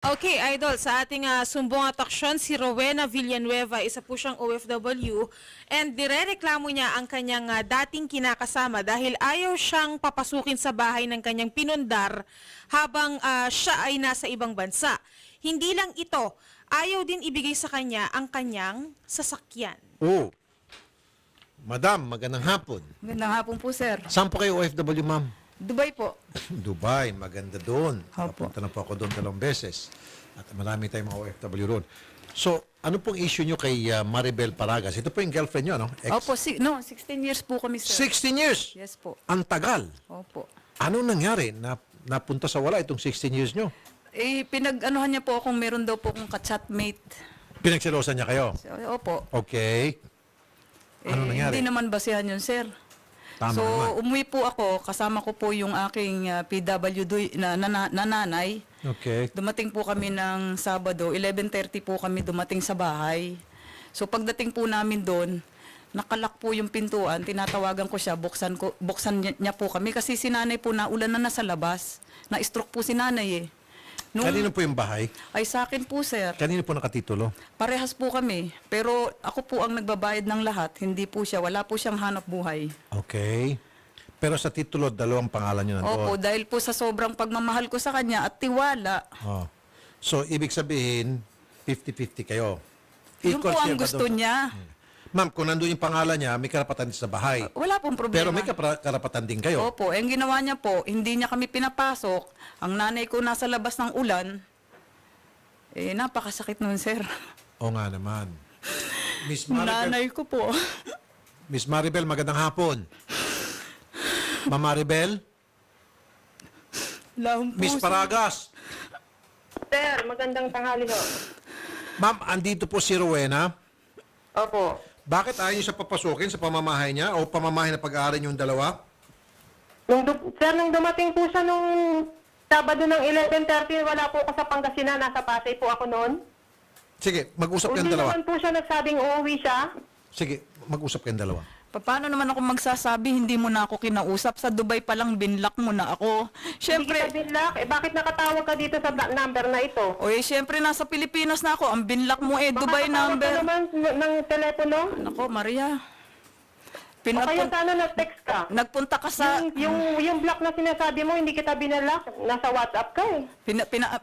Okay, Idol, sa ating sumbong at aksyon, si Rowena Villanueva, isa po siyang OFW, and direreklamo niya ang kanyang dating kinakasama dahil ayaw siyang papasukin sa bahay ng kanyang pinundar habang siya ay nasa ibang bansa. Hindi lang ito, ayaw din ibigay sa kanya ang kanyang sasakyan. Oh, Madam, magandang hapon. Magandang hapon po, sir. Saan po kayo OFW, ma'am? Dubai po. Dubai, maganda doon. Opo. Napunta na po ako doon 2 beses. At marami tayong mga OFW roon. So, ano pong issue nyo kay Maribel Paragas? Ito po yung girlfriend nyo, no? Opo, 16 years po kami, sir. 16 years! Yes po. Ang tagal. Opo. Anong nangyari? Napunta sa wala itong 16 years nyo? Pinag-anuhan niya po akong meron daw po akong ka-chatmate. Pinagsilosan niya kayo? So, opo. Okay. Ano nangyari? Hindi naman basehan yun, sir. Tama so, naman. umuwi po ako, kasama ko po yung aking PWD na nanay. Okay. Dumating po kami ng Sabado, 11:30 po kami dumating sa bahay. So pagdating po namin doon, nakalak po yung pintuan, tinatawagan ko siya, buksan niya po kami kasi si nanay po naulan na nasa labas. Na-stroke po si nanay eh. Kanino po yung bahay? Ay sa akin po, sir. Kanino po nakatitulo? Parehas po kami. Pero ako po ang nagbabayad ng lahat, hindi po siya. Wala po siyang hanap buhay. Okay. Pero sa titulo, 2 pangalan nyo nandoon. Opo, dahil po sa sobrang pagmamahal ko sa kanya at tiwala, Oh. So, ibig sabihin, 50-50 kayo. yun po Equal ang share ba gusto doon? niya. Ma'am, kung nandun yung pangalan niya, may karapatan din sa bahay. Wala pong problema. Pero may karapatan din kayo. Opo, ang ginawa niya po, hindi niya kami pinapasok. Ang nanay ko nasa labas ng ulan. Napakasakit nun, sir. O nga naman. Miss Nanay ko po. Miss Maribel, magandang hapon. Ma'am Maribel? Lahong Miss puso. Paragas? Sir, magandang tanghali ho. Ma'am, andito po si Rowena. Opo. Bakit ayaw niyo siya papasukin sa pamamahay niya o pamamahay na pag-aaral yung dalawa? Sir, nung dumating po siya nung Sabado ng 11:30, wala po ako sa Pangasinan. Nasa Pasay po ako noon. Sige, mag-usap kayong Hindi dalawa. naman po siya nagsabing uuwi siya. Sige, mag-usap kayong dalawa. Paano naman ako magsasabi, hindi mo na ako kinausap? Sa Dubai pa lang, binlock mo na ako. Hindi Siyempre, kita binlock. Bakit nakatawag ka dito sa number na ito? siyempre nasa Pilipinas na ako. Ang binlock mo Dubai Baka katawag number. ka naman ng telepono. Nako, Maria. O kaya sana nag-text ka. Nagpunta ka sa... Yung block na sinasabi mo, hindi kita binalock. Nasa WhatsApp ka eh.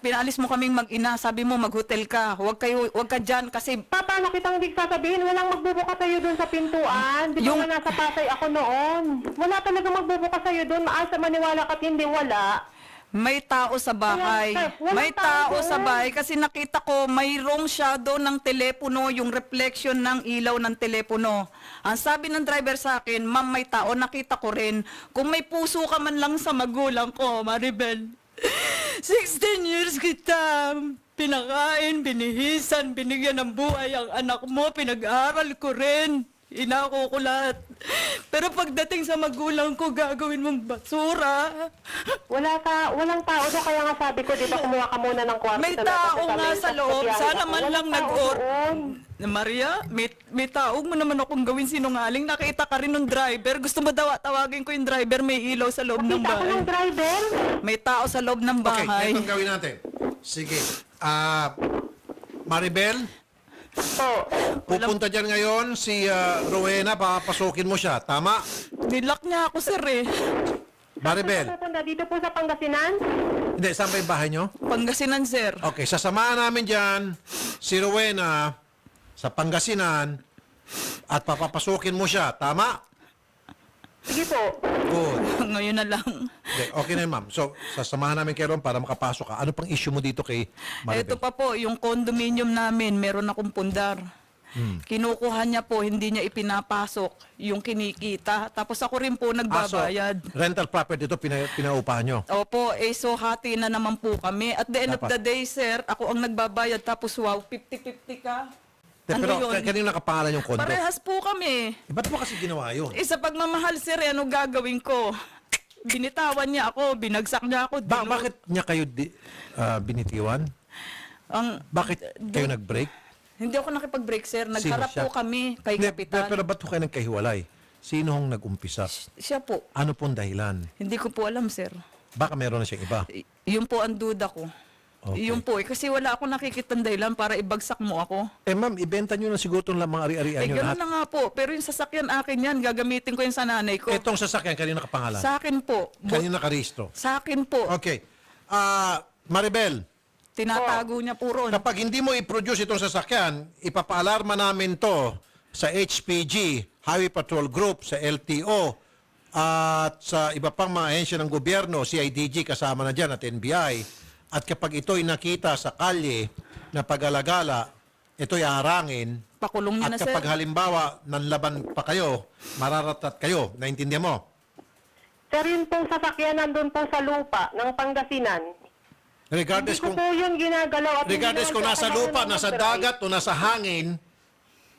Pinaalis mo kaming mag-ina. Sabi mo, mag-hotel ka. Huwag ka dyan kasi... Paano kitang hindi sasabihin? Walang magbubuka sa'yo doon sa pintuan. Di ba nga nasa Pasay ako noon? Wala talaga magbubuka sa'yo doon. Maasa maniwala ka't hindi wala. May tao sa bahay. Walang May tao tao sa doon. bahay kasi nakita ko mayroong shadow ng telepono, yung reflection ng ilaw ng telepono. Ang sabi ng driver sa akin, ma'am, may tao, nakita ko rin. Kung may puso ka man lang sa magulang ko, Maribel. 16 years kita pinakain, binihisan, binigyan ng buhay ang anak mo, pinag-aaral ko rin. Inako ko lahat. Pero pagdating sa magulang ko, gagawin mong basura. Walang tao doon, kaya nga sabi ko, di ba kumuha ka muna ng kwarto May sa tao labas nga sa loob. biyahe Sana ako. man Walang lang tao doon. Maria, may tao mo naman akong gawin sinungaling. Nakita ka rin ng driver. Gusto mo daw tawagin ko yung driver, may ilaw sa loob ng Nakita ko bahay. ng driver. May tao sa loob ng Okay, bahay. itong gawin natin. Sige. Maribel, Po. pupunta dyan ngayon si Rowena, papasukin mo siya. Tama? Nilak niya ako, sir eh. Maribel. Pupunta dito po sa Pangasinan. Hindi, saan ba yung bahay nyo? Pangasinan, sir. Okay, sasamahan namin dyan si Rowena sa Pangasinan at papapasukin mo siya. Tama? Sige po. Good. Ngayon na lang. Hindi, okay na yun, ma'am. So, sasamahan namin kayo ron para makapasok ka. Ano pang issue mo dito kay Maribel? Ito pa po, yung condominium namin, meron akong pundar. Kinukuha niya po, hindi niya ipinapasok yung kinikita. Tapos ako rin po nagbabayad. Rental property ito, pinaupahan nyo. Opo, so hati na naman po kami. At the end of the day, sir, ako ang nagbabayad. Tapos wow, 50-50 ka. Ano Pero yun? kanino nakapangalan yung kondo? Parehas po kami. Ba't mo kasi ginawa yun? Sa pagmamahal, sir, ano gagawin ko? Binitawan niya ako, binagsak niya ako. Bakit niya kayo binitiwan? Bakit kayo nag-break? Hindi ako nakipag-break, sir. Nagharap siya? po kami kay Hindi, Kapitan. pero ba't po kayo nagkahiwalay? Sino hong nag-umpisa? Siya po. Ano pong dahilan? Hindi ko po alam, sir. Baka meron na siyang iba. Yun po ang duda ko. Okay. Yun po kasi wala akong nakikitang dahilan para ibagsak mo ako. Ma'am, ibenta nyo na siguro itong mga ari-arian nyo Gano'n lahat. na nga po. Pero yung sasakyan akin yan, gagamitin ko yan sa nanay ko. Itong sasakyan, kanina nakapangalan? Sa akin po. Kanina nakarehistro? Sa akin po. Okay. Maribel, Tinatago niya po ron. kapag hindi mo i-produce itong sasakyan, ipapaalarma namin to sa HPG, Highway Patrol Group, sa LTO, at sa iba pang mga ahensya ng gobyerno, CIDG kasama na dyan at NBI. At kapag ito'y nakita sa kalye na pag-alagala, ito'y harangin. Pakulong niya At na, sir. kapag halimbawa, nanlaban pa kayo, mararatat kayo. Naintindihan mo? Sir, yun pong sasakyan nandun po sa lupa ng Pangasinan. Regardless Hindi ko kung, po yun ginagalaw. At regardless hindi kung naman nasa po ako lupa, marunong nasa mag-drive. dagat, o nasa hangin,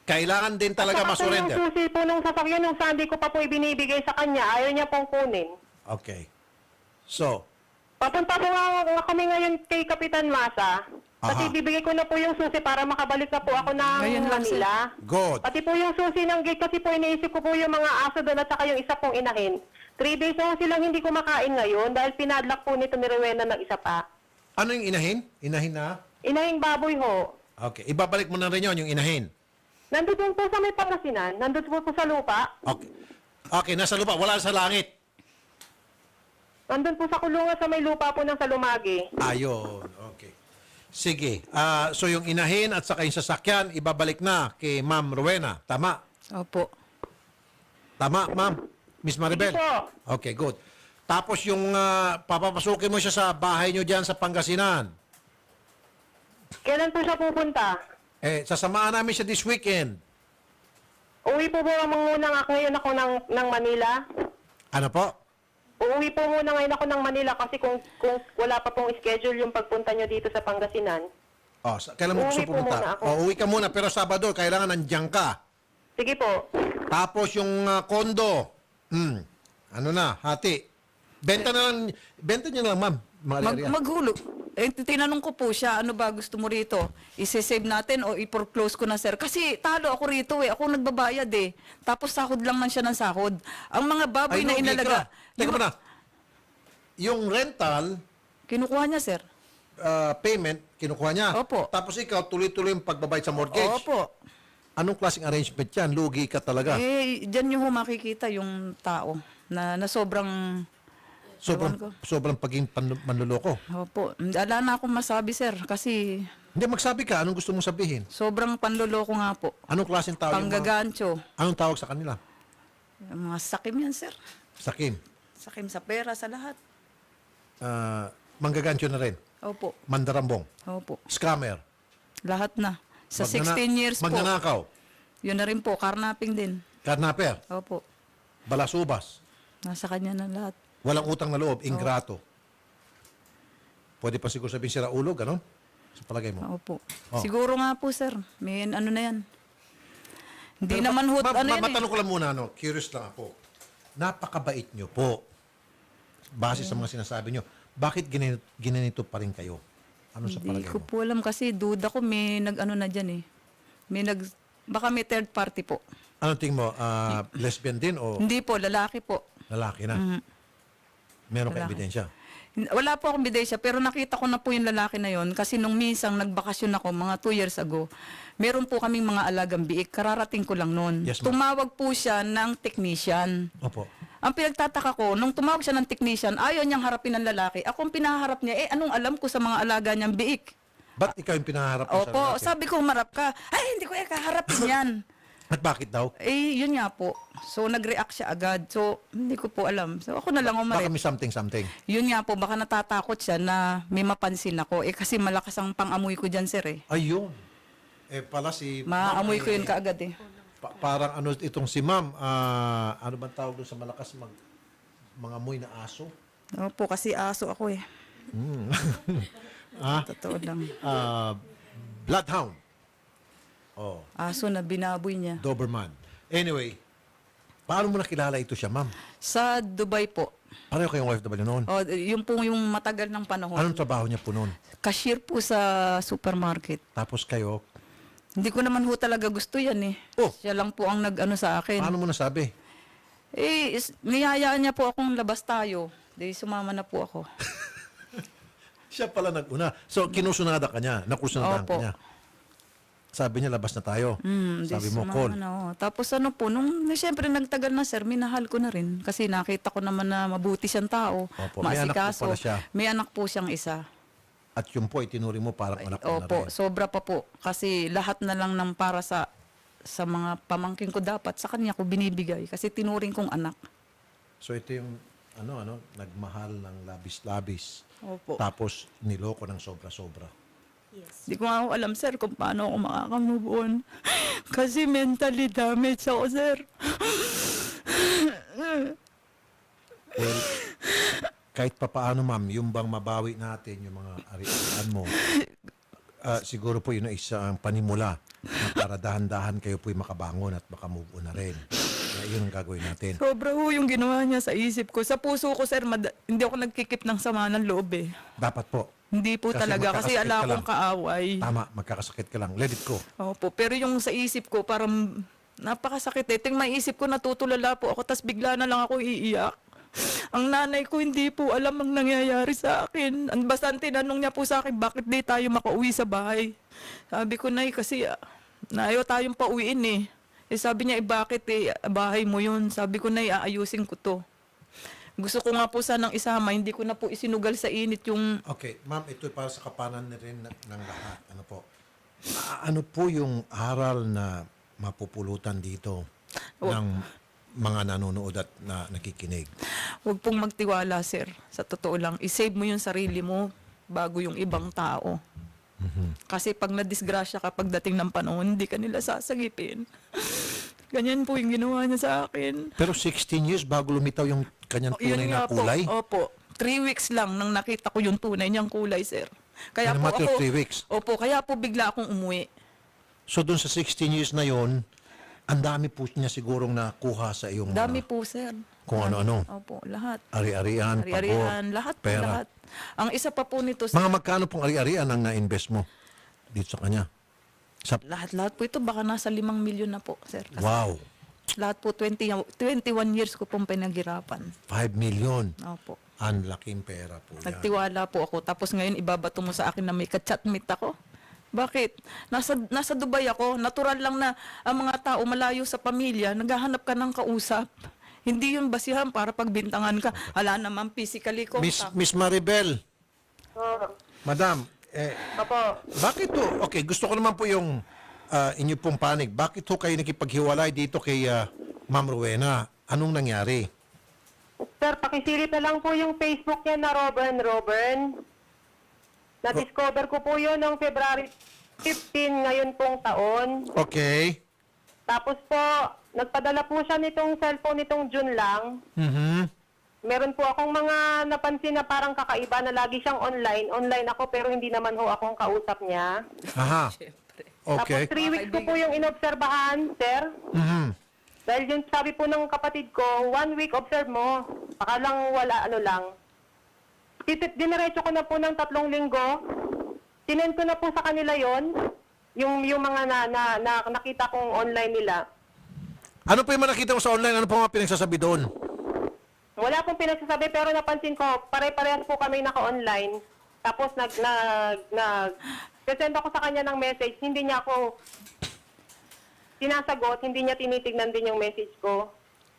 kailangan din talaga Saka po masurrender. yung susi po nung sasakyan, nung Sunday ko pa po ibinibigay sa kanya, ayaw niya pong kunin. Okay. So, Papunta po nga kami ngayon kay Kapitan Masa. Aha. Kasi bibigay ko na po yung susi para makabalik na po ako ng Ngayon lang, sir. Manila. good. Pati po yung susi ng gate kasi po iniisip ko po yung mga aso doon at saka yung isa pong inahin. 3 days na po silang hindi kumakain ngayon dahil pinadlock po nito ni Rowena ng isa pa. Ano yung inahin? Inahin na? Inahing baboy ho. Okay. Ibabalik mo na rin yun, yung inahin. Nandun po sa may Pangasinan, nandun po sa lupa. Okay. Okay, nasa lupa. Wala sa langit. Nandun po sa kulungan sa may lupa po ng Salumagi. Ayun. Okay. Sige. So yung inahin at saka yung sasakyan, ibabalik na kay Ma'am Rowena. Tama? Opo. Tama, Ma'am? Miss Maribel? Sige po. Okay, good. Tapos yung papapasukin mo siya sa bahay nyo dyan sa Pangasinan. Kailan po siya pupunta? Sasamahan namin siya this weekend. Uwi po muna ngayon ako ng Manila. Ano po? Uuwi po muna ngayon ako ng Manila kasi kung wala pa pong schedule yung pagpunta nyo dito sa Pangasinan. Kailan mo gusto Uuwi po pumunta? muna ako. Uwi ka muna, pero Sabado, kailangan nandiyan ka. Sige po. Tapos yung kondo, ano na, hati. Benta niyo na lang, ma'am. Mga Maghulog. Tinanong ko po siya, ano ba gusto mo rito? Ise-save natin o i-foreclose ko na, sir? Kasi talo ako rito eh. Ako nagbabayad eh. Tapos sahod lang man siya ng sahod. Ang mga baboy na inalaga. Teka muna. Yung rental, Kinukuha niya, sir. payment, kinukuha niya. Opo. Tapos ikaw, tuloy-tuloy yung pagbabayad sa mortgage. Opo. Anong klaseng arrangement yan? Lugi ka talaga. Dyan yung makikita yung tao na sobrang... ewan ko. Sobrang paging manluloko. Opo. Wala na akong masabi, sir. Kasi Hindi, magsabi ka. Anong gusto mong sabihin? sobrang panloloko nga po. Anong klaseng tao yung mga, Panggagancho. anong tawag sa kanila? Yung mga sakim yan, sir. Sakim. Sakim sa pera, sa lahat. Manggagancho na rin. Opo. Mandarambong. Opo. Scammer. Lahat na. Sa Magnana- 16 years po. Magnanakaw. Yun na rin po, carnapping din. Karnaper. Opo. Balasubas. Nasa kanya na lahat. Walang utang na loob. Ingrato. Pwede pa siguro sabihin sira ulo, ganon? Sa palagay mo. Opo. Oh. Siguro nga po, sir. May ano na yan. Hindi Pero naman hot, ano yan eh. matanong ko lang muna, curious lang ako. Napakabait nyo po. Base sa mga sinasabi nyo. Bakit ginanito pa rin kayo? Ano sa Hindi palagay ko mo? po alam kasi duda ko may nag-ano na dyan eh. Baka may third party po. Ano tingin mo? Lesbian din o Hindi po, lalaki po. lalaki na? Meron ka Lalaki. ebidensya? Wala po akong bidensya, pero nakita ko na po yung lalaki na yon kasi nung minsang nagbakasyon ako, mga 2 years ago, meron po kaming mga alagang biik. Kararating ko lang noon. Yes, ma'am. Tumawag po siya ng technician. Opo. Ang pinagtataka ko, nung tumawag siya ng technician, ayaw niyang harapin ng lalaki. Ako ang pinaharap niya, anong alam ko sa mga alaga niyang biik? Ba't ikaw yung pinaharap mo sa Opo, lalaki? sabi ko humarap ka. Ay, hindi ko kaharapin yan. At bakit daw? Yun nga po. So, nag-react siya agad. So, hindi ko po alam. So, ako na lang Baka umarap. may something. Yun nga po, baka natatakot siya na may mapansin ako. Kasi malakas ang pang-amoy ko dyan, sir eh. Ayun. Pala si... Maamoy ko yun kaagad eh. Parang ano itong si ma'am, ano bang tawag doon sa malakas mga amoy na aso? Opo, kasi aso ako eh. Ah? Totoo lang. Bloodhound. Oh, Aso na binaboy niya. Doberman. Anyway, paano mo nakilala ito siya, ma'am? Sa Dubai po. Pareho kayong OFW noon? O, yung po yung matagal ng panahon. Anong trabaho niya po noon? Cashier po sa supermarket. Tapos kayo, Hindi ko naman ho talaga gusto yan eh. Oh. Siya lang po ang nag-ano sa akin. paano mo nasabi? Niyayaan niya po akong labas tayo. Di sumama na po ako. Siya pala nag-una. So, kinusunada ka niya. Nakusunadahan ka Opo. niya. Sabi niya, labas na tayo. Sabi mo, call. Tapos ano po, siyempre nagtagal na sir, minahal ko na rin. Kasi nakita ko naman na mabuti siyang tao. Opo, may anak po Maasikaso. pala siya. May anak po siyang isa. At yun po, itinuri mo parang anak mo na Opo, rin. sobra pa po. Kasi lahat na lang ng para sa mga pamangkin ko dapat sa kanya ko binibigay. Kasi tinuring kong anak. So, ito yung, nagmahal ng labis-labis. Opo. Tapos, niloko ng sobra-sobra. Di ko nga ako alam, sir, kung paano ako makaka-move on. Kasi mentally damaged ako, sir. Well, kahit papaano, ma'am, yung bang mabawi natin yung mga ari-arian mo, siguro po yun ang isang panimula na para dahan-dahan kayo po'y makabangon at makamove on na rin. Kaya yun ang gagawin natin. Sobra ho yung ginawa niya sa isip ko. Sa puso ko, sir, hindi ako nagkikip ng sama ng loob eh. Dapat po. Hindi po Kasi talaga. Kasi magkakasakit ala ka akong lang. kaaway. Tama, magkakasakit ka lang. Let it go. Opo, pero yung sa isip ko, parang napakasakit eh. Ting maisip ko, natutulala po ako, tas bigla na lang ako iiyak. Ang nanay ko hindi po alam ang nangyayari sa akin. Basta ang tinanong niya po sa akin, bakit di tayo makauwi sa bahay? Sabi ko, Nay, kasi ayaw tayong pauwiin eh. Sabi niya, bakit bahay mo yun? Sabi ko, Nay, aayusin ko to. Gusto ko nga po sanang isama, hindi ko na po isinugal sa init yung... Okay, ma'am, ito para sa kapanan na rin ng lahat. Ano po? Ano po yung aral na mapupulutan dito ng mga nanonood at na nakikinig? Huwag pong magtiwala, sir. Sa totoo lang, isave mo yung sarili mo bago yung ibang tao. Kasi pag nadisgrasya ka pagdating ng panahon, hindi ka nila sasagipin. Ganyan po yung ginawa niya sa akin. Pero 16 years bago lumitaw yung kanyang tunay na kulay? Opo. 3 weeks lang nang nakita ko yung tunay niyang kulay, sir. Kaya In a po matter of ako... 3 weeks? Opo, kaya po bigla akong umuwi. So doon sa 16 years na yon, ang dami po niya sigurong nakuha sa iyong Dami mga po, sir. kung ano-ano. Opo, lahat. Ari-arian, Ari-arian, pabor, lahat po, pera. lahat. Ang isa pa po nito, sir, Mga magkano pong ari-arian ang na-invest mo dito sa kanya? Sa, lahat po ito, baka nasa 5 milyon na po, sir. Kasi wow, lahat po, 21 years ko pong pinaghirapan. 5 million. Opo. Ang laking pera po yan. Nagtiwala po ako. Tapos ngayon, ibabato mo sa akin na may ka-chatmate ako. Bakit? Nasa Dubai ako. Natural lang na ang mga tao malayo sa pamilya, naghahanap ka ng kausap. Hindi yun basihan para pagbintangan ka. Hala naman, physically ko. Miss Maribel, Madam, Opo. bakit to? Okay, gusto ko naman po yung inyo pong panig. Bakit ho kayo nakipaghiwalay dito kay Ma'am Rowena? Anong nangyari? Sir, pakisilip na lang po yung Facebook niya na Robern. Na-discover ko po yun noong February 15 ngayon pong taon. Okay. Tapos po, nagpadala po siya nitong cellphone nitong June lang. Meron po akong mga napansin na parang kakaiba na lagi siyang online. Online ako pero hindi naman ho akong kausap niya. Aha. Okay. Tapos 3 weeks ko po yung inobserbahan, sir. Dahil yun sabi po ng kapatid ko, 1 week observe mo. Baka lang wala, ano lang. Diniretso ko na po ng 3 linggo. Tinend ko na po sa kanila yon yung mga nakita kong online nila. Ano po yung mga nakita mo sa online? Ano po mga pinagsasabi doon? Wala pong pinagsasabi pero napansin ko, pare-parehas po kami naka-online. Tapos send ako sa kanya ng message, hindi niya ako sinasagot, hindi niya tinitignan din yung message ko.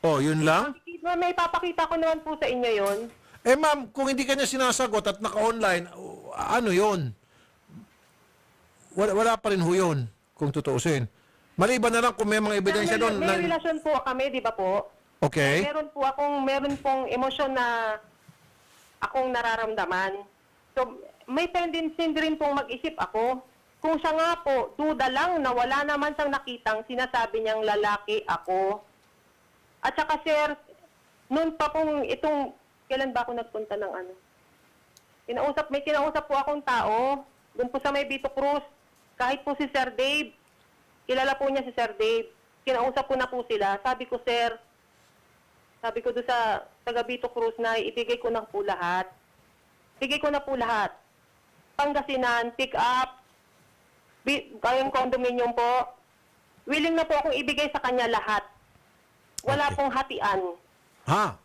Oh, yun lang? May papakita ko naman po sa inyo yon. Eh ma'am, kung hindi kanya sinasagot at naka-online, ano yun? Wala pa rin ho yun, kung tutuusin. Maliban na lang kung may mga ebidensya doon. May relasyon po kami, di ba po? Okay. Meron pong emosyon na akong nararamdaman. So, may tendency rin pong mag-isip ako. Kung siya nga po, duda lang na wala naman siyang nakitang sinasabi niyang lalaki ako. At saka sir, noon pa pong itong, kailan ba ako nagpunta ng ano? May kinausap po akong tao, doon po sa may Vito Cruz. Kahit po si Sir Dave, kilala po niya si Sir Dave. Kinausap ko na po sila. Sabi ko doon sa taga Vito Cruz na ibigay ko na po lahat. Bigay ko na po lahat. Pangasinan, pick up, kayong condominium po. Willing na po akong ibigay sa kanya lahat. Wala Okay. pong hatian. Ha?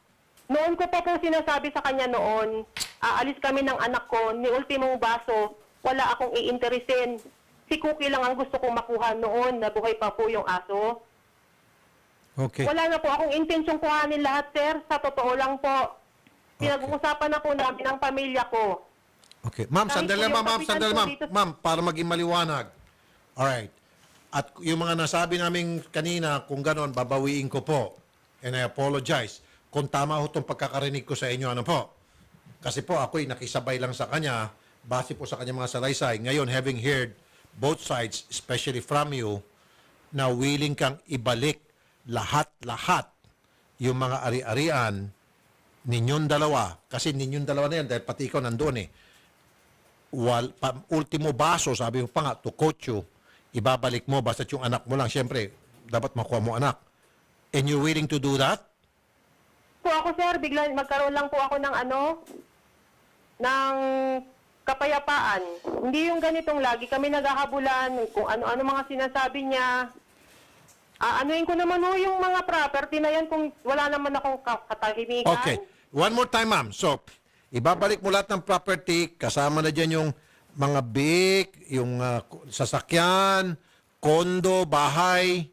Noon ko pa po sinasabi sa kanya noon, aalis kami ng anak ko, ni ultimong baso, wala akong iinteresin. Si Cookie lang ang gusto kong makuha noon, na buhay pa po yung aso. Okay. Wala na po akong intensyong kuhanin lahat, sir. Sa totoo lang po. Pinag-uusapan na po namin ang pamilya ko. Okay. Ma'am, Kahit sandali po yung ma'am, kapitan sandali po ma'am. dito- Ma'am, para maging maliwanag. Alright. At yung mga nasabi namin kanina, kung ganon, babawiin ko po. And I apologize. Kung tama ho itong pagkakarinig ko sa inyo, ano po? Kasi po ako'y nakisabay lang sa kanya, base po sa kanyang mga salaysay. Ngayon, having heard both sides, especially from you, na willing kang ibalik lahat-lahat yung mga ari-arian ninyong dalawa. Kasi ninyong dalawa na yan, dahil pati ikaw nandoon eh. Ultimo baso, sabi mo pa nga, to coach you, ibabalik mo, basta yung anak mo lang. Siyempre, dapat makuha mo anak. And you're willing to do that? Po ako, sir, bigla magkaroon lang po ako ng ng kapayapaan. Hindi yung ganitong lagi kami naghahabulan, kung ano-ano mga sinasabi niya. Anuin ko naman yung mga property na yan kung wala naman akong katahimikan. Okay. One more time, ma'am. So, ibabalik mo lahat ng property, kasama na dyan yung mga big, yung sasakyan, kondo, bahay.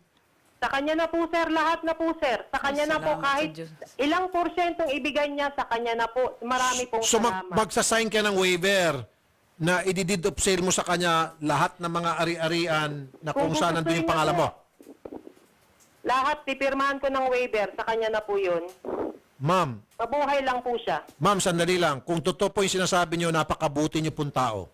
Sa kanya na po, sir. Lahat na po, sir. Sa kanya na po. Salamat Kahit sa Diyos. ilang porsyentong ibigay niya, sa kanya na po. Marami pong So, salamat. magsasign ka ng waiver na ididid of sale mo sa kanya lahat ng mga ari-arian na kung saan nandun yung gustuhin pangalan niya mo. po, lahat, pipirmahan ko ng waiver. Sa kanya na po yun. Ma'am, Mabuhay lang po siya. ma'am, sandali lang. Kung totoo po yung sinasabi niyo, napakabuti niyo pong tao.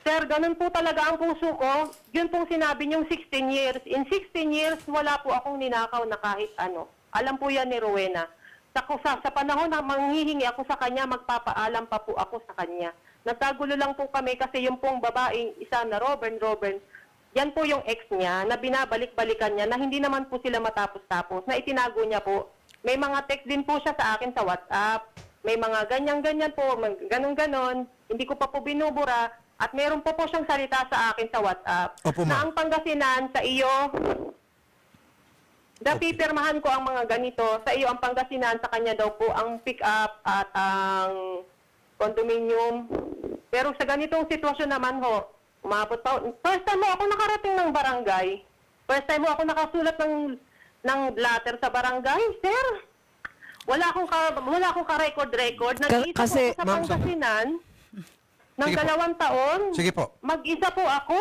Sir, ganun po talaga ang puso ko. Yun pong sinabi niyong 16 years. In 16 years, wala po akong ninakaw na kahit ano. Alam po yan ni Rowena. Sa panahon na manghihingi ako sa kanya, magpapaalam pa po ako sa kanya. Nagkagulo lang po kami kasi yung pong babaeng isa na Robin, yan po yung ex niya na binabalik-balikan niya na hindi naman po sila matapos-tapos, na itinago niya po. May mga text din po siya sa akin sa WhatsApp. May mga ganyan-ganyan po, ganon-ganon. Hindi ko pa po binubura. At meron po siyang salita sa akin sa WhatsApp. Opo, ma'am. Na ang Pangasinan sa iyo, napipirmahan ko ang mga ganito. Sa iyo ang Pangasinan, sa kanya daw po ang pick-up at ang condominium. Pero sa ganitong sitwasyon naman ho, umabot pa. First time mo ako nakarating ng barangay. First time mo ako nakasulat ng letter sa barangay, sir. Wala akong ka-record. Nag-isa Kasi- po ako sa Ma'am, Pangasinan ng Sige po. 2 taon. Sige po. Mag-isa po ako.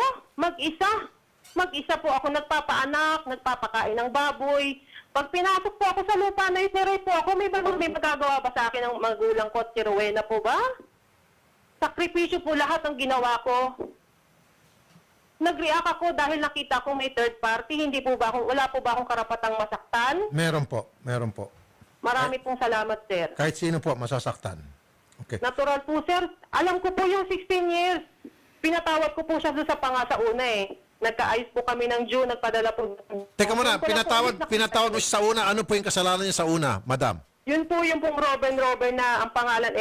Mag-isa po ako nagpapaanak, nagpapakain ng baboy. Pag pinasok po ako sa lupa na itiray po ako, may magagawa ba sa akin ng magulang ko at si Rowena po ba? Sakripisyo po lahat ang ginawa ko. Nag-react ako dahil nakita ko may third party. Wala po ba akong karapatang masaktan? Meron po. Meron po. Marami pong salamat, sir. Kahit sino po masasaktan. Okay. Natural po, sir. Alam ko po yung 16 years. Pinatawad ko po siya doon sa una eh. Nagkaayos po kami ng June, nagpadala po. Teka muna, Doon ko na po pinatawad mo siya sa una. Ano po yung kasalanan niya sa una, madam? Yun po yung pong Robin na ang pangalan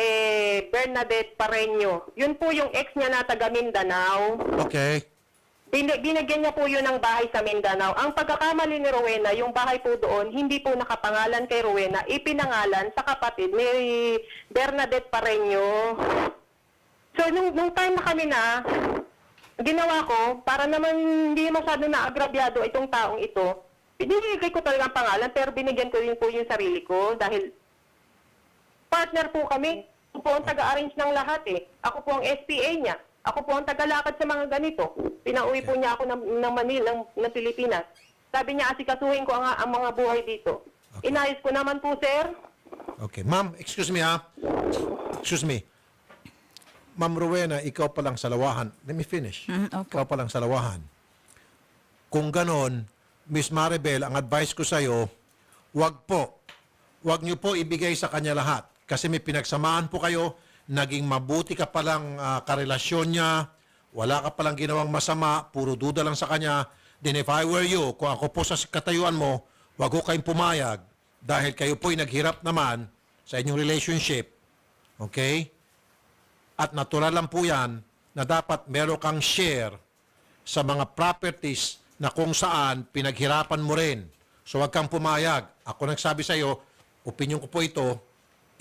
Bernadette Pareño. Yun po yung ex niya na taga Mindanao. Okay. Binigyan niya po yun ng bahay sa Mindanao. Ang pagkakamali ni Rowena, yung bahay po doon, hindi po nakapangalan kay Rowena, ipinangalan sa kapatid ni Bernadette Pareño. So, nung time na kami na, ginawa ko, para naman hindi masyado na-agrabyado itong taong ito, binigay ko talaga ang pangalan, pero binigyan ko rin po yung sarili ko dahil partner po kami. Ako po ang taga-arrange ng lahat eh. Ako po ang SPA niya. Ako po ang tagalakad sa mga ganito. Pinauwi po niya ako ng Manila, ng Pilipinas. Sabi niya, asikasuhin ko ang mga buhay dito. Okay. Inayos ko naman po, sir. Okay. Ma'am, excuse me ha. Excuse me. Ma'am Rowena, ikaw palang salawahan. Let me finish. Opo. Ikaw palang salawahan. Kung ganon, Miss Maribel, ang advice ko sa'yo, wag niyo po ibigay sa kanya lahat. Kasi may pinagsamahan po kayo, naging mabuti ka palang karelasyon niya, wala ka palang ginawang masama, puro duda lang sa kanya. Then if I were you, kung ako po sa katayuan mo, wag ko kayong pumayag dahil kayo po'y naghirap naman sa inyong relationship. Okay? At natural lang po yan na dapat meron kang share sa mga properties na kung saan pinaghirapan mo rin. So wag kang pumayag. Ako nagsabi sa iyo, opinion ko po ito,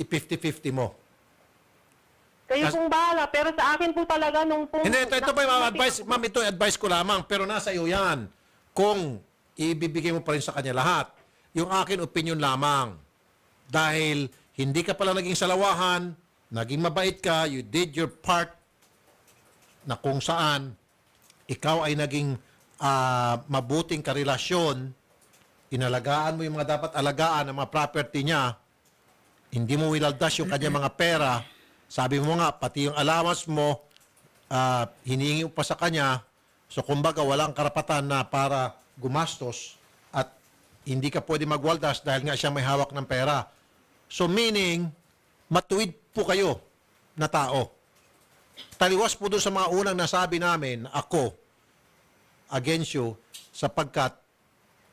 i-50-50 mo. Kayo pong bahala, pero sa akin po talaga nung pong... Hindi, ito pa yung advice. Ma'am, ito yung advice ko lamang. Pero nasa iyo yan. Kung ibibigay mo pa rin sa kanya lahat. Yung akin opinion lamang. Dahil hindi ka pala naging salawahan, naging mabait ka, you did your part na kung saan ikaw ay naging mabuting karelasyon, inalagaan mo yung mga dapat alagaan ng mga property niya, hindi mo wilaldas yung kanya mga pera, sabi mo nga, pati yung allowance mo, hinihingi mo pa sa kanya, so kumbaga walang karapatan na para gumastos at hindi ka pwede magwaldas dahil nga siya may hawak ng pera. So meaning, matuwid po kayo na tao. Taliwas po doon sa mga unang nasabi namin, ako, against you, sapagkat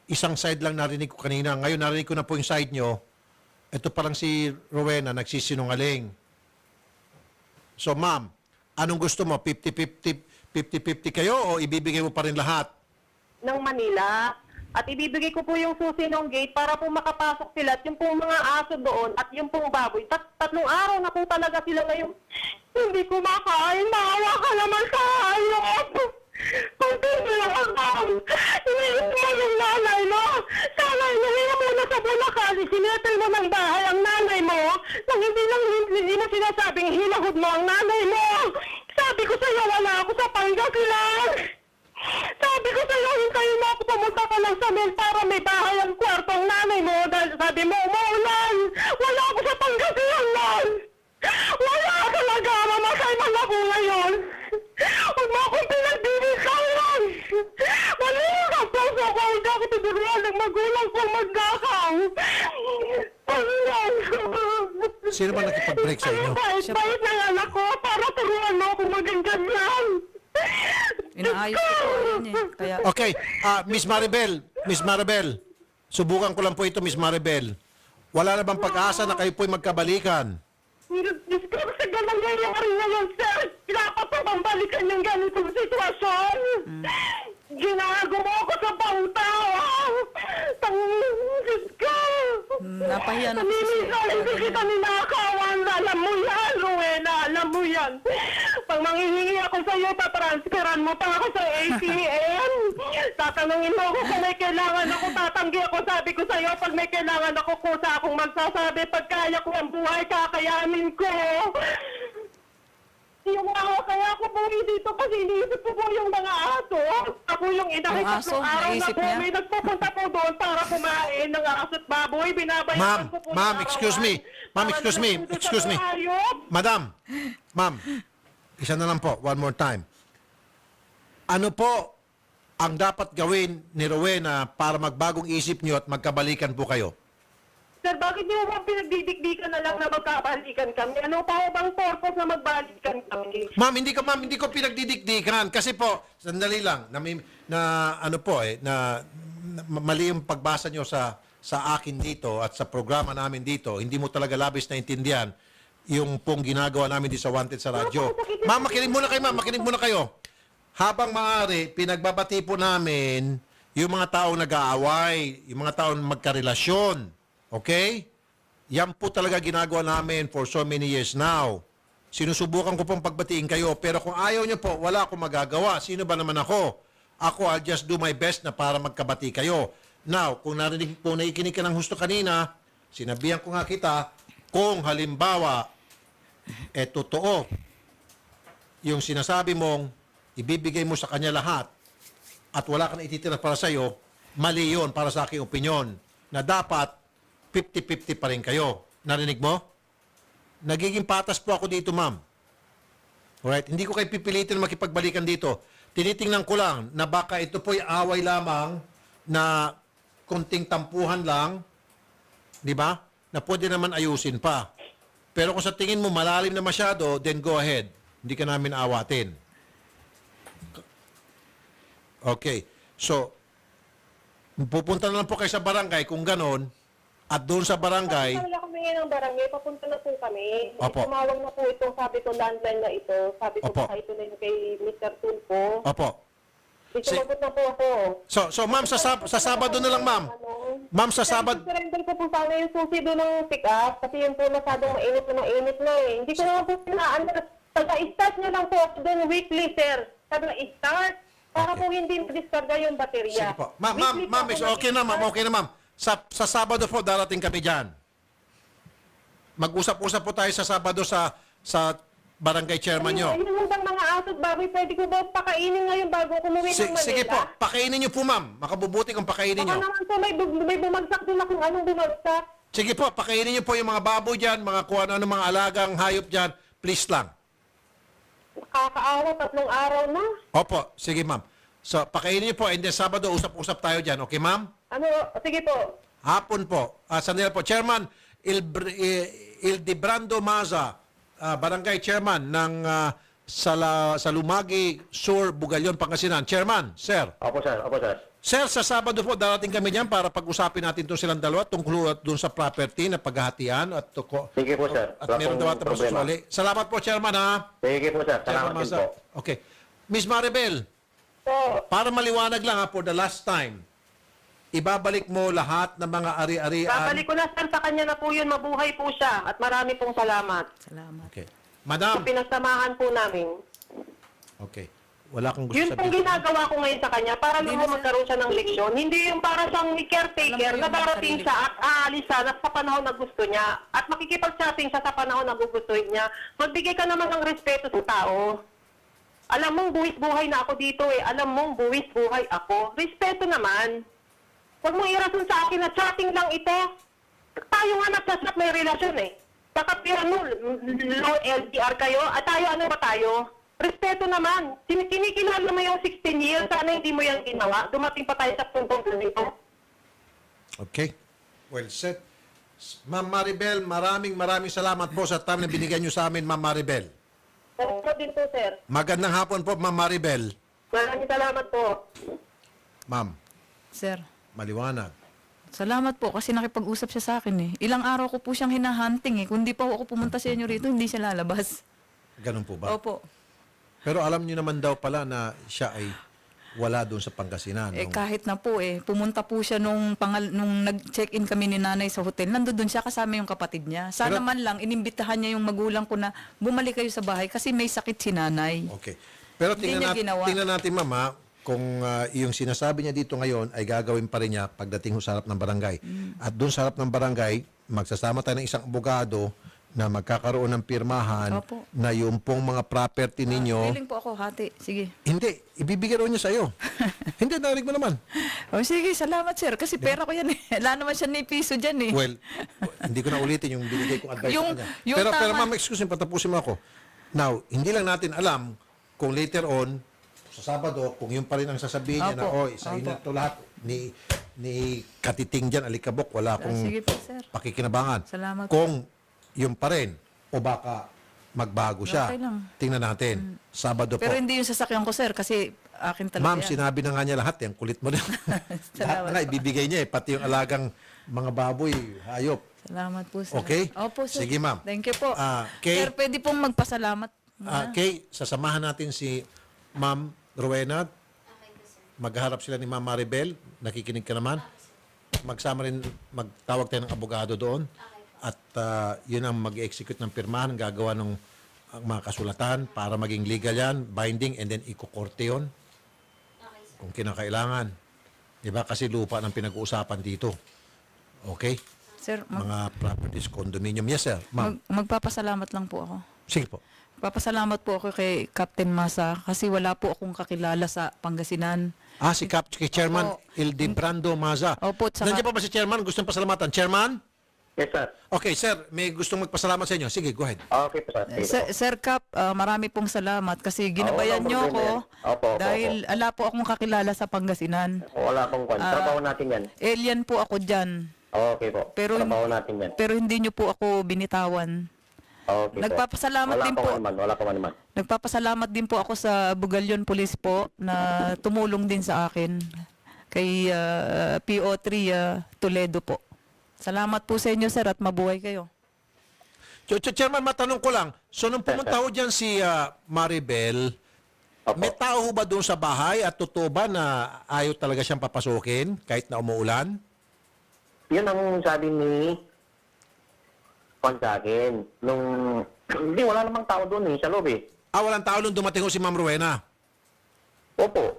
isang side lang narinig ko kanina. Ngayon narinig ko na po yung side nyo. Ito parang si Rowena nagsisinungaling. So ma'am, anong gusto mo? 50-50 kayo o ibibigay mo pa rin lahat? ng Manila. At ibibigay ko po yung susi ng gate para po makapasok sila at yung pong mga aso doon at yung pong baboy. Tatlong araw na po talaga sila ngayon. Hindi kumakain. Maawa ka naman sa hayop. Kung hindi lang ako, iniis mo yung nanay mo. Sana iniis mo na sa Bulacan, sinetel mo ng bahay ang nanay mo. Nang hindi mo sinasabing hinahod mo ang nanay mo. Sabi ko sa'yo, wala ako sa Pangasinan. Sabi ko sa'yo, hintayin mo ako pumunta ka lang sa mail para may bahay ang kwartong nanay mo dahil sabi mo, umuulan. Wala ako sa Pangasinan nun. Wala talaga, mamatay man ako ngayon. Huwag mo akong pinagbibigyan. Wala ang puso ko, hindi ako tuturuan ng magulang kong magnakaw. Sino ba nakipag-break sa inyo? Bait ng anak ko para turuan mo ako maging ganyan. Inaayos ko po yan eh. Kaya, Okay, Miss Maribel, subukan ko lang po ito, Miss Maribel. Wala na bang pag-asa na kayo po'y magkabalikan? Diyos ko, sa ganang nangyayari ngayon, sir. Dapat pa bang balikan yung ganitong sitwasyon? Ginago mo ako sa pangtao. Diyos ko. napahiya na po si Minsan, hindi kita ninakawan. Alam mo yan, Rowena. Alam mo yan. Pag manghihingi ako sa iyo, patransferan mo pa ako sa ATM. Tatanungin mo ako kung may kailangan ako, tatanggi ako. Sabi ko sa iyo, pag may kailangan ako, kusa akong magsasabi. Pag kaya ko ang buhay, kakayanin ko. Yung kaya ako buhay dito kasi iniisip ko po yung mga aso. Ako yung inahin Ang aso, tatlong araw na naisip po. niya? May nagpupunta po doon para kumain ng aso at baboy. Binabayaran ko po. Ma'am, ng excuse me. arawan. Ma'am, Para excuse me. naman po Excuse sa me. mga hayop. Ma'am, isa na lang po, one more time. Ano po ang dapat gawin ni Rowena para magbagong isip niyo at magkabalikan po kayo? Sir, bakit niyo mo pinagdidikdikan na lang na magkabalikan kami? Ano pa bang purpose na magbalikan kami? Ma'am, hindi ko pinagdidikdikan kasi po, sandali lang, mali yung pagbasa nyo sa akin dito at sa programa namin dito, hindi mo talaga labis na intindihan yung pong ginagawa namin dito sa Wanted sa radyo. Ma'am, makinig muna kayo. Habang maaari, pinagbabati po namin yung mga taong nag-aaway, yung mga taong magkarelasyon. Okay? Yan po talaga ginagawa namin for so many years now. Sinusubukan ko pong pagbatiin kayo, pero kung ayaw nyo po, wala akong magagawa. Sino ba naman ako? I'll just do my best na para magkabati kayo. Now, kung nakikinig ka ng husto kanina, sinabihan ko nga kita, kung halimbawa, totoo, yung sinasabi mong, ibibigay mo sa kanya lahat, at wala ka na ititira para sa'yo, mali yun para sa aking opinion, na dapat, 50-50 pa rin kayo. Narinig mo? Nagiging patas po ako dito, ma'am. Alright? Hindi ko kayo pipilitin na makipagbalikan dito. Tinitingnan ko lang na baka ito po'y away lamang na konting tampuhan lang, di ba? Na pwede naman ayusin pa. Pero kung sa tingin mo malalim na masyado, then go ahead. Hindi ka namin awatin. Okay. So, pupunta na lang po kayo sa barangay kung ganon. At doon sa barangay, Wala kami ngayon ng barangay, papunta na po kami. Opo. Tumawag na po itong sabi ko landline na ito. Sabi ko Opo. baka ito na yung kay Mr. Tulfo. opo. Sumagot na po ako. So ma'am, sa Sabado na lang, ma'am. Ma'am, sa Sabado, Surrender ko po sana yung susi doon ng pick-up kasi yun po masyadong mainit na eh. Hindi ko naman po pinaandar. Taga-start nyo lang po ako doon weekly, sir. Taga-start. Para po hindi na-discarga yung baterya. sige po. Ma'am, Weekly po ako okay na ma'am, nag-start. okay na ma'am. Sa Sabado po, darating kami dyan. Mag-usap-usap po tayo sa Sabado sa barangay chairman nyo. Ayun bang mga aso't baboy, pwede ko ba pakainin ngayon bago umuwi ng Manila? Sige po, pakainin nyo po ma'am. Makabubuti kung pakainin Baka nyo. naman po may bumagsak din na kung anong bumagsak. Sige po, pakainin nyo po yung mga baboy dyan, mga kung ano mga alagang hayop dyan. Please lang. Nakakaawa, 3 araw na. Opo, sige ma'am. So, pakainin nyo po, and then Sabado, usap-usap tayo dyan. Okay ma'am? Ano, sige po. Hapon po. Sandali po. Chairman, Ildebrando Maza, barangay chairman ng Salumagi Sur, Bugalyon, Pangasinan. Chairman, sir. Opo, sir. Opo, sir. Sir, sa Sabado po, darating kami dyan para pag-usapin natin itong silang dalawa tungkol doon sa property na paghahatian at Sige po, sir. at Wala meron pong daw at problema. masusuli. Salamat po, Chairman, ha? Sige po, sir. Chairman Salamat din Maza. po. Okay. Miss Maribel, So, para maliwanag lang ha, for the last time, ibabalik mo lahat ng mga ari-arian. babalik ko na sir sa kanya na po yun. Mabuhay po siya. At marami pong salamat. Salamat. Okay. Madam. Pinagsamahan po namin. Okay. Wala kang gusto Yun pong sabihin. ginagawa ko ngayon sa kanya para lang po magkaroon siya ng leksyon. Hindi yung para siyang caretaker na darating siya at aalis siya sa panahon na gusto niya. At makikipag-chatting siya sa panahon na gugustuhin niya. Magbigay ka naman ng respeto sa tao. Alam mong buwis-buhay na ako dito eh. Alam mong buwis-buhay ako. Respeto naman. Huwag mong irason sa akin na chatting lang ito. Tayo nga nagchat may relasyon eh. Baka ano, low LDR kayo. At tayo, ano ba tayo? Respeto naman. Kinikilala mo yung 16 years. Sana hindi mo yan ginawa. Dumating pa tayo sa puntong ganito. Okay. Well said. Ma'am Maribel, maraming salamat po sa time na binigyan nyo sa amin, Ma'am Maribel. Salamat din po, sir. Magandang hapon po, Ma'am Maribel. Maraming salamat po. Ma'am, Sir, maliwanag. salamat po kasi nakipag-usap siya sa akin eh. Ilang araw ko po siyang hinahunting eh. Kung di pa ako pumunta sa inyo rito, hindi siya lalabas. Ganun po ba? Opo. Pero alam nyo naman daw pala na siya ay wala doon sa Pangasinan. Eh nung- kahit na po eh, pumunta po siya nung nag-check-in kami ni nanay sa hotel. Nandoon siya kasama yung kapatid niya. Sana Pero- man lang inimbitahan niya yung magulang ko na bumalik kayo sa bahay kasi may sakit si nanay. Okay. Pero Hindi niya ginawa. tingnan natin, Mama, kung yung sinasabi niya dito ngayon ay gagawin pa rin niya pagdating sa harap ng barangay. At doon sa harap ng barangay, magsasama tayo ng isang abogado na magkakaroon ng pirmahan Opo. na yung pong mga property ninyo. Feeling po ako hati. Sige. Hindi, ibibigay raw niya sa'yo. Hindi, narinig mo naman. O sige, salamat sir. Kasi pera ko yan eh. Wala naman siya ni piso dyan eh. Well, hindi ko na ulitin yung binigay kong advice Yung- sa kanya. yung Pero tama- ma'am, excuse me, patapusin mo ako. Now, hindi lang natin alam kung later on, sa Sabado, kung yun pa rin ang sasabihin niya na, Opo, oy, sa opo. inyo to lahat, ni Katiting dyan, Alikabok, wala akong sige po, sir. pakikinabangan. Salamat po. Kung yun pa rin, o baka magbago siya. Okay lang. Tingnan natin. Sabado Pero po. hindi yung sasakyan ko sir kasi akin talaga Ma'am, yan. sinabi na nga niya lahat. Yan, kulit mo na. Lahat na nga, ibibigay niya eh. Pati yung alagang mga baboy, hayop. Salamat po sir. Okay? Opo sir. Sige, ma'am. Thank you po. Kay, Sir, pwede pong magpasalamat. Kay, sasamahan natin si Ma'am Rowena. Magharap sila ni Ma'am Maribel. Nakikinig ka naman. Magsama rin, magtawag tayo ng abogado doon. At yun ang mag-execute ng pirmahan, gagawa ng ang mga kasulatan para maging legal yan, binding, and then ikukorte yun. Kung kinakailangan. Diba? Kasi lupa ng pinag-uusapan dito. Okay? Sir, Mga properties, condominium. Yes, sir. Ma'am. magpapasalamat lang po ako. Sige po. Papasalamat po ako kay Captain Masa kasi wala po akong kakilala sa Pangasinan. Si Chairman Opo. Ildebrando Maza. Opo, tsaka- Nandiyan pa ba si Chairman? Gusto pasalamatan? Chairman? Yes, sir. Okay, sir. May gustong magpasalamat sa inyo. Sige, go ahead. Okay po, sir. Sige po. Sir Cap, marami pong salamat kasi ginabayan walang niyo problema ako yan. Opo, opo, dahil ala po akong kakilala sa Pangasinan. Wala pong kwan. Trabaho natin yan. Alien po ako dyan. Okay po. Pero- Trabaho natin yan. Pero hindi niyo po ako binitawan. Okay po. Nagpapasalamat Wala din pong po. anuman, Wala pong anuman. Nagpapasalamat din po ako sa Bugalyon Police po na tumulong din sa akin kay PO3 Toledo po. Salamat po sa inyo sir at mabuhay kayo. Chairman, matanong ko lang. So, nung pumunta ho dyan si Maribel, Opo. may tao ho ba doon sa bahay at totoo ba na ayaw talaga siyang papasukin kahit na umuulan? Yun ang sabi ni Juan sa akin. Nung, hindi, wala namang tao doon sa loob eh. Walang tao nung dumating ho si Ma'am Rowena. Opo.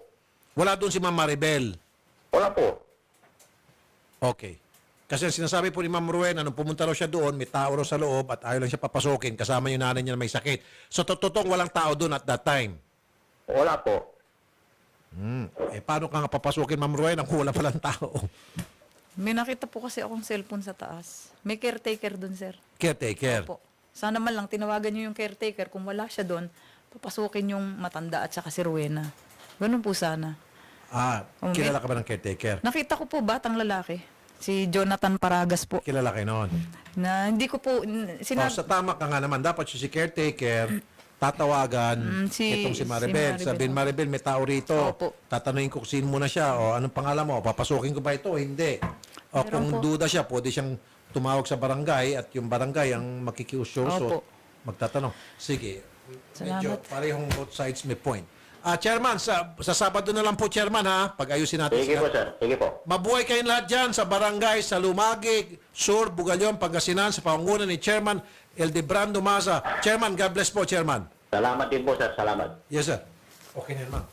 Wala doon si Ma'am Maribel. Wala po. Okay. Kasi ang sinasabi po ni Ma'am Rowena, nung pumunta raw siya doon, may tao raw sa loob at ayaw lang siya papasukin kasama yung nanay niya na may sakit. So, totoong walang tao doon at that time. Wala po. Paano ka nga papasukin, Ma'am Rowena, kung wala palang tao? May nakita po kasi akong cellphone sa taas. May caretaker doon, sir. Caretaker. Opo. Sana man lang tinawagan niyo yung caretaker. Kung wala siya doon, papasukin yung matanda at saka si Rowena. Ganun po sana. Kilala ka ba ng caretaker? Nakita ko po batang lalaki. Si Jonathan Paragas po. Kilala kayo noon. Na hindi ko po Sa tama ka nga naman, dapat si caretaker, tatawagan itong si Maribel. si Maribel. Sabihin, Maribel, may tao rito. Opo. Tatanungin ko kung sino muna siya. O, anong pangalan mo? Papasukin ko ba ito? Hindi. O, Meron kung po. duda siya, pwede siyang tumawag sa barangay at yung barangay ang makikiusyoso. Opo. Magtatanong. Sige. Medyo Salamat. parehong both sides may point. Chairman, sa Sabado na lang po, Chairman, ha? Pag-ayusin natin. Sige po, sir. Sige po. Mabuhay kayong lahat dyan sa barangay, sa Lumagig, Sur, Bugalyon, Pangasinan, sa pangunan ni Chairman Eldebrando Maza. Chairman, God bless po, Chairman. Salamat din po, sir. Salamat. Yes, sir. Okay na, ma'am.